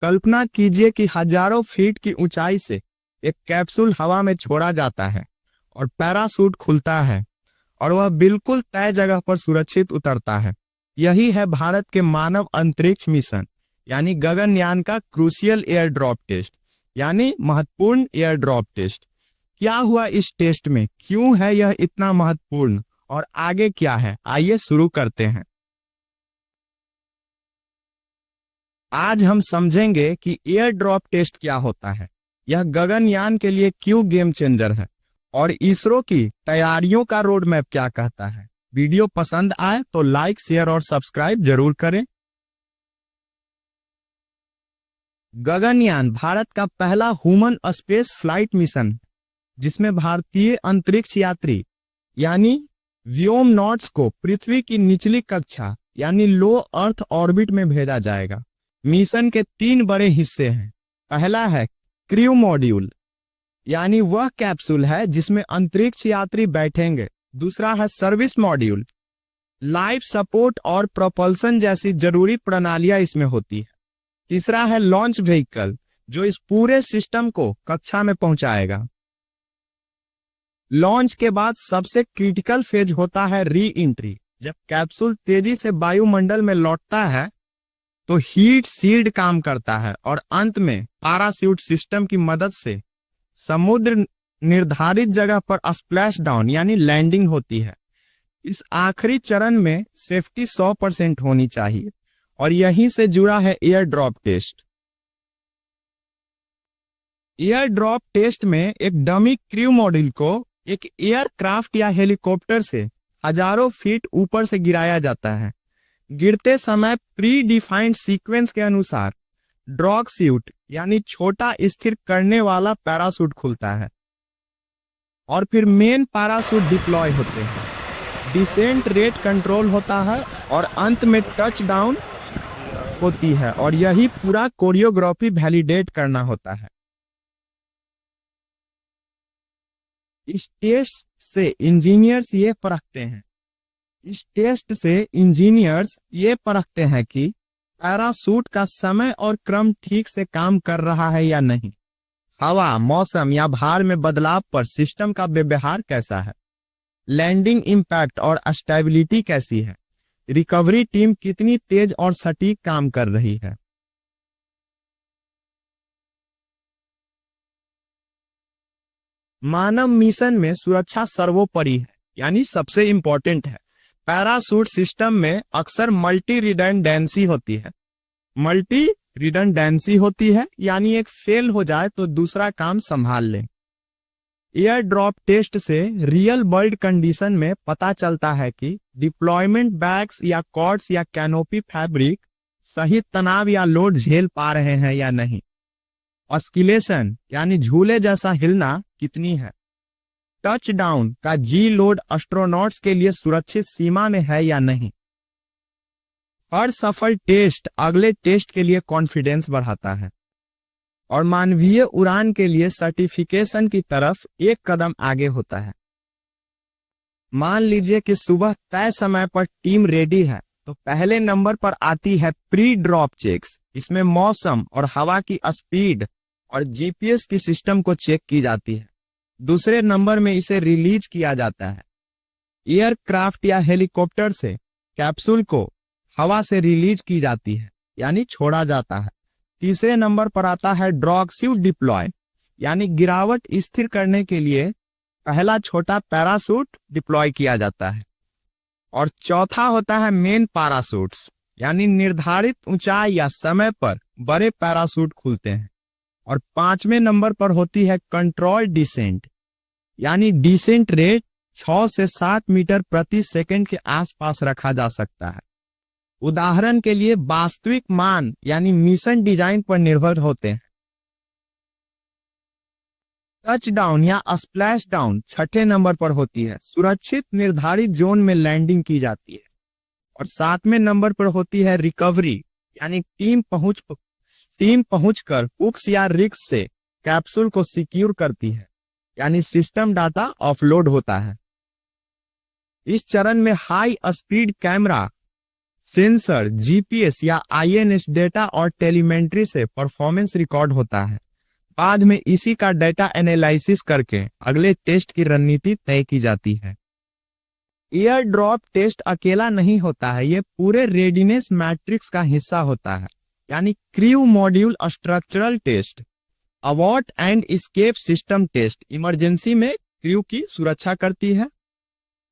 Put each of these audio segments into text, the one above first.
कल्पना कीजिए कि हजारों फीट की ऊंचाई से एक कैप्सूल हवा में छोड़ा जाता है और पैराशूट खुलता है और वह बिल्कुल तय जगह पर सुरक्षित उतरता है। यही है भारत के मानव अंतरिक्ष मिशन यानी गगनयान का क्रूशियल एयर ड्रॉप टेस्ट यानी महत्वपूर्ण एयर ड्रॉप टेस्ट। क्या हुआ इस टेस्ट में, क्यों है यह इतना महत्वपूर्ण और आगे क्या है, आइए शुरू करते हैं। आज हम समझेंगे कि एयर ड्रॉप टेस्ट क्या होता है, यह गगनयान के लिए क्यों गेम चेंजर है और इसरो की तैयारियों का रोड मैप क्या कहता है। वीडियो पसंद आए तो लाइक, शेयर और सब्सक्राइब जरूर करें। गगनयान भारत का पहला ह्यूमन स्पेस फ्लाइट मिशन जिसमें भारतीय अंतरिक्ष यात्री यानी व्योमनॉट्स को पृथ्वी की निचली कक्षा यानी लो अर्थ ऑर्बिट में भेजा जाएगा। मिशन के 3 बड़े हिस्से हैं। पहला है क्रू मॉड्यूल यानी वह कैप्सूल है जिसमें अंतरिक्ष यात्री बैठेंगे। दूसरा है सर्विस मॉड्यूल, लाइफ सपोर्ट और प्रोपल्सन जैसी जरूरी प्रणालियां इसमें होती है। तीसरा है लॉन्च व्हीकल जो इस पूरे सिस्टम को कक्षा में पहुंचाएगा। लॉन्च के बाद सबसे क्रिटिकल फेज होता है री एंट्री। जब कैप्सूल तेजी से वायुमंडल में लौटता है तो हीट शील्ड काम करता है और अंत में पैराशूट सिस्टम की मदद से समुद्र निर्धारित जगह पर स्प्लैश डाउन यानी लैंडिंग होती है। इस आखिरी चरण में सेफ्टी 100% होनी चाहिए और यहीं से जुड़ा है air drop test. Air drop test में एक डमी क्रू मॉड्यूल को एक एयरक्राफ्ट या हेलीकॉप्टर से हजारों फीट ऊपर से गिराया जाता है। गिरते समय प्री डिफाइंड सीक्वेंस के अनुसार ड्रॉग सूट यानी छोटा स्थिर करने वाला पैराशूट खुलता है और फिर मेन पैराशूट डिप्लॉय होते हैं। डिसेंट रेट कंट्रोल होता है और अंत में टच डाउन होती है और यही पूरा कोरियोग्राफी वैलिडेट करना होता है। इस टेस्ट से इंजीनियर्स ये परखते हैं कि पैराशूट का समय और क्रम ठीक से काम कर रहा है या नहीं। हवा, मौसम या भार में बदलाव पर सिस्टम का व्यवहार कैसा है। लैंडिंग इंपैक्ट और स्टेबिलिटी कैसी है। रिकवरी टीम कितनी तेज और सटीक काम कर रही है। मानव मिशन में सुरक्षा सर्वोपरि है यानी सबसे इंपॉर्टेंट है। पैराशूट सिस्टम में अक्सर मल्टी रिडंडेंसी होती है यानी एक फेल हो जाए तो दूसरा काम संभाल ले। एयर ड्रॉप टेस्ट से रियल वर्ल्ड कंडीशन में पता चलता है कि डिप्लॉयमेंट बैग्स या कॉर्ड्स या कैनोपी फैब्रिक सही तनाव या लोड झेल पा रहे हैं या नहीं। ऑस्किलेशन यानी झूले जैसा हिलना कितनी है। टच डाउन का जी लोड एस्ट्रोनॉट्स के लिए सुरक्षित सीमा में है या नहीं। हर सफल टेस्ट अगले टेस्ट के लिए कॉन्फिडेंस बढ़ाता है और मानवीय उड़ान के लिए सर्टिफिकेशन की तरफ एक कदम आगे होता है। मान लीजिए कि सुबह तय समय पर टीम रेडी है तो पहले नंबर पर आती है प्री ड्रॉप चेक्स। इसमें मौसम और हवा की स्पीड और जीपीएस की सिस्टम को चेक की जाती है। दूसरे नंबर में इसे रिलीज किया जाता है। एयरक्राफ्ट या हेलीकॉप्टर से कैप्सूल को हवा से रिलीज की जाती है यानी छोड़ा जाता है। तीसरे नंबर पर आता है ड्रॉग सूट डिप्लॉय यानी गिरावट स्थिर करने के लिए पहला छोटा पैराशूट डिप्लॉय किया जाता है। और चौथा होता है मेन पैराशूट्स यानी निर्धारित ऊंचाई या समय पर बड़े पैराशूट खुलते हैं। और 5वें नंबर पर होती है कंट्रोल डिसेंट यानी डिसेंट रेट 6 से 7 मीटर प्रति सेकंड के आसपास रखा जा सकता है। उदाहरण के लिए वास्तविक मान यानी मिशन डिजाइन पर निर्भर होते हैं। टच डाउन या स्प्लैश डाउन 6ठे नंबर पर होती है। सुरक्षित निर्धारित जोन में लैंडिंग की जाती है। और 7वें नंबर पर होती है रिकवरी यानी टीम पहुंचकर हुक्स या रिग्स से कैप्सूल को सिक्योर करती है यानी सिस्टम डाटा ऑफलोड होता है। इस चरण में high speed camera sensor, GPS या आईएनएस डेटा और टेलीमेंट्री से परफॉर्मेंस रिकॉर्ड होता है। बाद में इसी का डेटा एनालिसिस करके अगले टेस्ट की रणनीति तय की जाती है। एयर ड्रॉप टेस्ट अकेला नहीं होता है, ये पूरे रेडीनेस मैट्रिक्स का हिस्सा होता है, यानी crew module structural test, abort and escape system test emergency में क्रू की सुरक्षा करती है,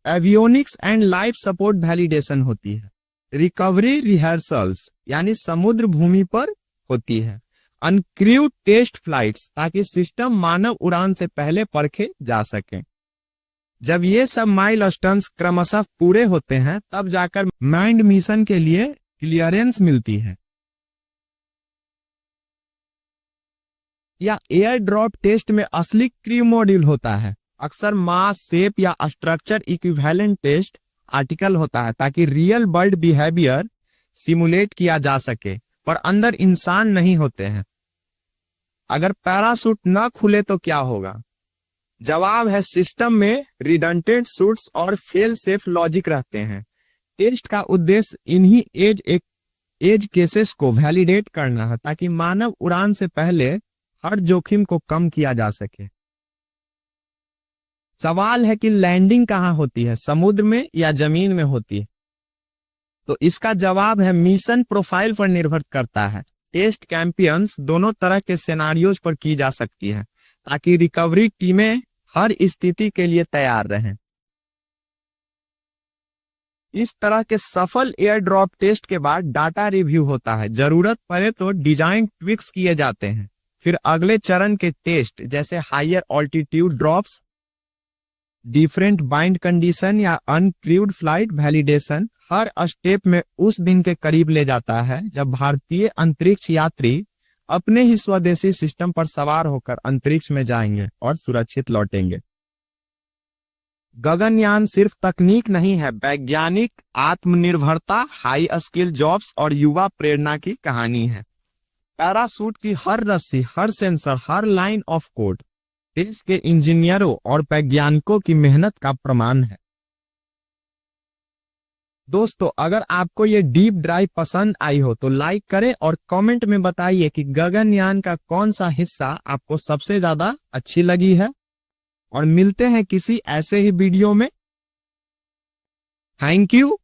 avionics and life support validation होती है, रिकवरी रिहर्सल्स यानी समुद्र भूमि पर होती है, अनक्रूड टेस्ट फ्लाइट्स ताकि सिस्टम मानव उड़ान से पहले परखे जा सके। जब ये सब माइलस्टोन्स क्रमशः पूरे होते हैं तब जाकर मैन्ड मिशन के लिए क्लियरेंस मिलती है। या एयर ड्रॉप टेस्ट में असली क्रू मॉड्यूल होता है। अक्सर मास, शेप या स्ट्रक्चर इक्विवेलेंट टेस्ट आर्टिकल होता है ताकि रियल वर्ल्ड बिहेवियर सिमुलेट किया जा सके, पर अंदर इंसान नहीं होते हैं। अगर पैराशूट न खुले तो क्या होगा? जवाब है सिस्टम में रिडंडेंट सूट्स और फेल सेफ लॉजिक रहते हैं। टेस्ट का उद्देश्य इन्हीं एज केसेस को वैलिडेट करना है ताकि मानव उड़ान से पहले हर जोखिम को कम किया जा सके। सवाल है कि लैंडिंग कहां होती है, समुद्र में या जमीन में होती है? तो इसका जवाब है मिशन प्रोफाइल पर निर्भर करता है। टेस्ट कैंपियंस दोनों तरह के सिनेरियोज पर की जा सकती है ताकि रिकवरी टीमें हर स्थिति के लिए तैयार रहें। इस तरह के सफल एयर ड्रॉप टेस्ट के बाद डाटा रिव्यू होता है। जरूरत पड़े तो डिजाइन ट्विक्स किए जाते हैं। फिर अगले चरण के टेस्ट जैसे higher altitude drops, different wind condition या अनक्रूड फ्लाइट वैलिडेशन हर स्टेप में उस दिन के करीब ले जाता है जब भारतीय अंतरिक्ष यात्री अपने ही स्वदेशी सिस्टम पर सवार होकर अंतरिक्ष में जाएंगे और सुरक्षित लौटेंगे। गगनयान सिर्फ तकनीक नहीं है, वैज्ञानिक आत्मनिर्भरता, हाई स्किल जॉब्स और युवा प्रेरणा की कहानी है। पैराशूट की हर रस्सी, हर सेंसर, हर लाइन ऑफ कोड देश के इंजीनियरों और वैज्ञानिकों की मेहनत का प्रमाण है। दोस्तों, अगर आपको ये डीप ड्राइव पसंद आई हो तो लाइक करें और कमेंट में बताइए कि गगनयान का कौन सा हिस्सा आपको सबसे ज्यादा अच्छी लगी है। और मिलते हैं किसी ऐसे ही वीडियो में। Thank you.